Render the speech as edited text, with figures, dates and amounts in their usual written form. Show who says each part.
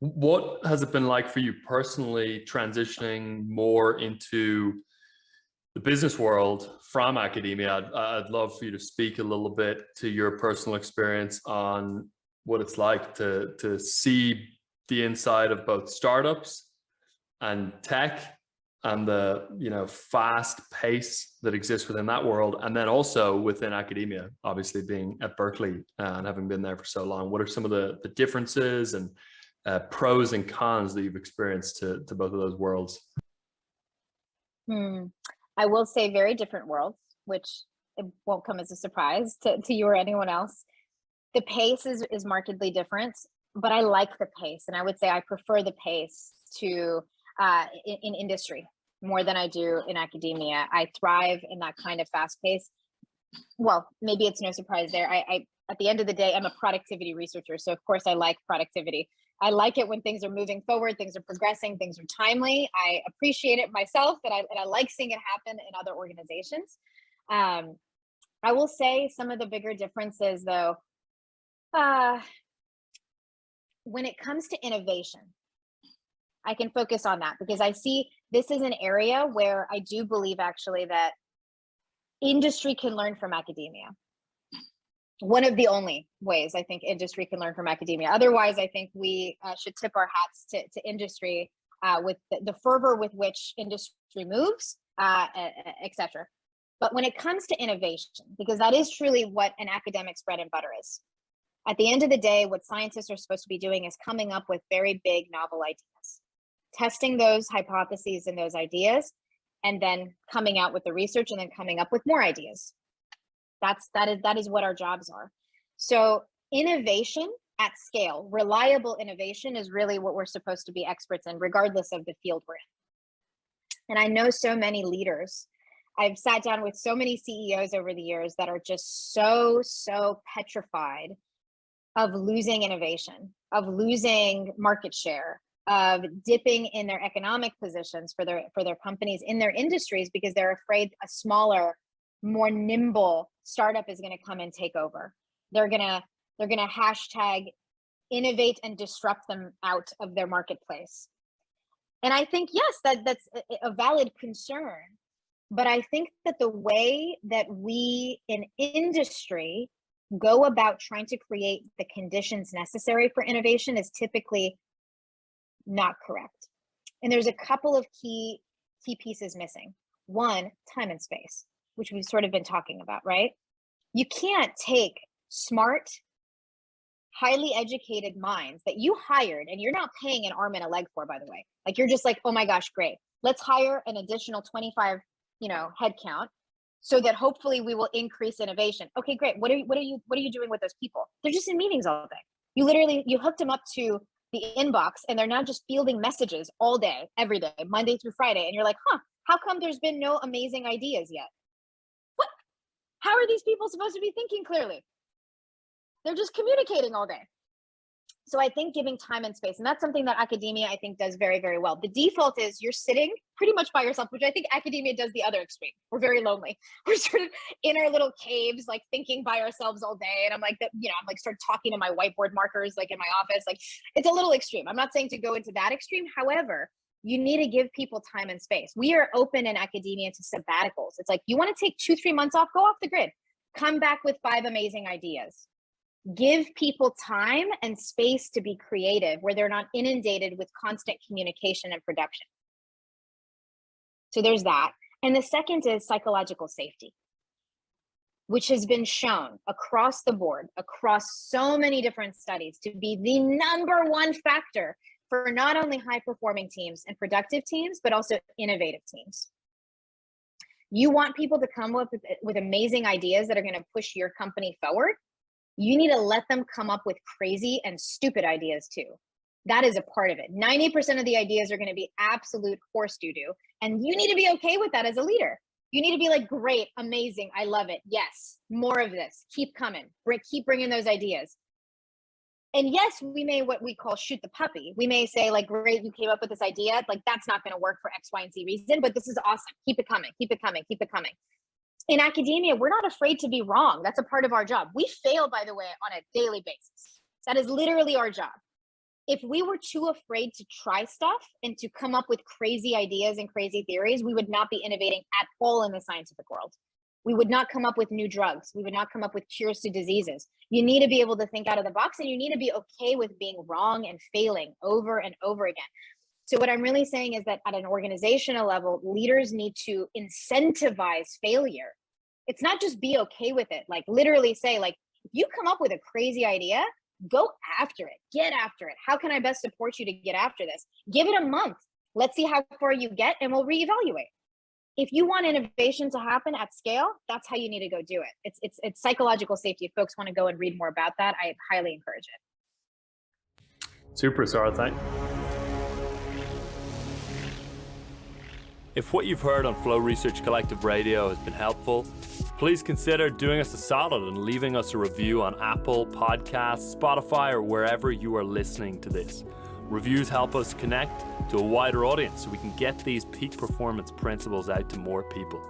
Speaker 1: What has it been like for you personally transitioning more into the business world from academia? I'd love for you to speak a little bit to your personal experience on what it's like to see the inside of both startups and tech and the fast pace that exists within that world, and then also within academia, obviously being at Berkeley and having been there for so long. What are some of the differences and pros and cons that you've experienced to both of those worlds?
Speaker 2: I will say very different worlds, which it won't come as a surprise to you or anyone else. The pace is markedly different, but I like the pace, and I would say I prefer the pace to in industry more than I do in academia. I thrive in that kind of fast pace. Well, maybe it's no surprise there. I at the end of the day, I'm a productivity researcher, so of course I like productivity. I like it when things are moving forward, things are progressing, things are timely. I appreciate it myself, and I like seeing it happen in other organizations. I will say some of the bigger differences, though, when it comes to innovation, I can focus on that because I see this is an area where I do believe actually that industry can learn from academia. One of the only ways I think industry can learn from academia. Otherwise, I think we should tip our hats to industry with the fervor with which industry moves, etc. But when it comes to innovation, because that is truly what an academic's bread and butter is. At the end of the day, what scientists are supposed to be doing is coming up with very big novel ideas, testing those hypotheses and those ideas, and then coming out with the research and then coming up with more ideas. That is what our jobs are. So innovation at scale, reliable innovation is really what we're supposed to be experts in, regardless of the field we're in. And I know so many leaders. I've sat down with so many CEOs over the years that are just so petrified of losing innovation, of losing market share, of dipping in their economic positions for their companies in their industries because they're afraid a smaller, more nimble startup is going to come and take over. They're going to hashtag innovate and disrupt them out of their marketplace. And I think, yes, that's a valid concern. But I think that the way that we in industry go about trying to create the conditions necessary for innovation is typically not correct. And there's a couple of key pieces missing. One, time and space, which we've sort of been talking about, right? You can't take smart, highly educated minds that you hired, and you're not paying an arm and a leg for, by the way. Like, you're just like, oh my gosh, great. Let's hire an additional 25, headcount so that hopefully we will increase innovation. Okay, great. What are you doing with those people? They're just in meetings all day. You hooked them up to the inbox, and they're now just fielding messages all day, every day, Monday through Friday. And you're like, how come there's been no amazing ideas yet? What? How are these people supposed to be thinking clearly? They're just communicating all day. So I think giving time and space, and that's something that academia, I think, does very, very well. The default is you're sitting pretty much by yourself, which I think academia does the other extreme. We're very lonely. We're sort of in our little caves, like thinking by ourselves all day. And I'm like, start talking to my whiteboard markers, like in my office. Like, it's a little extreme. I'm not saying to go into that extreme. However, you need to give people time and space. We are open in academia to sabbaticals. It's like, you want to take 2-3 months off, go off the grid, come back with 5 amazing ideas. Give people time and space to be creative where they're not inundated with constant communication and production. So there's that. And the second is psychological safety, which has been shown across the board, across so many different studies, to be the number one factor for not only high-performing teams and productive teams, but also innovative teams. You want people to come up with amazing ideas that are going to push your company forward. You need to let them come up with crazy and stupid ideas too. That is a part of it. 90% of the ideas are going to be absolute horse doo-doo. And you need to be okay with that as a leader. You need to be like, great, amazing, I love it. Yes, more of this. Keep coming. Keep bringing those ideas. And yes, we may what we call shoot the puppy. We may say like, great, you came up with this idea. Like, that's not going to work for X, Y, and Z reason, but this is awesome. Keep it coming, keep it coming, keep it coming. In academia, we're not afraid to be wrong. That's a part of our job. We fail, by the way, on a daily basis. That is literally our job. if we were too afraid to try stuff and to come up with crazy ideas and crazy theories, we would not be innovating at all in the scientific world. We would not come up with new drugs. We would not come up with cures to diseases. You need to be able to think out of the box, and you need to be okay with being wrong and failing over and over again. So what I'm really saying is that at an organizational level, leaders need to incentivize failure. It's not just be okay with it. Like literally say, like, if you come up with a crazy idea, go after it, get after it. How can I best support you to get after this? Give it a month. Let's see how far you get, and we'll reevaluate. If you want innovation to happen at scale, that's how you need to go do it. It's psychological safety. If folks want to go and read more about that, I highly encourage it.
Speaker 1: Super, Sahar. Thank you.
Speaker 3: If what you've heard on Flow Research Collective Radio has been helpful, please consider doing us a solid and leaving us a review on Apple Podcasts, Spotify, or wherever you are listening to this. Reviews help us connect to a wider audience so we can get these peak performance principles out to more people.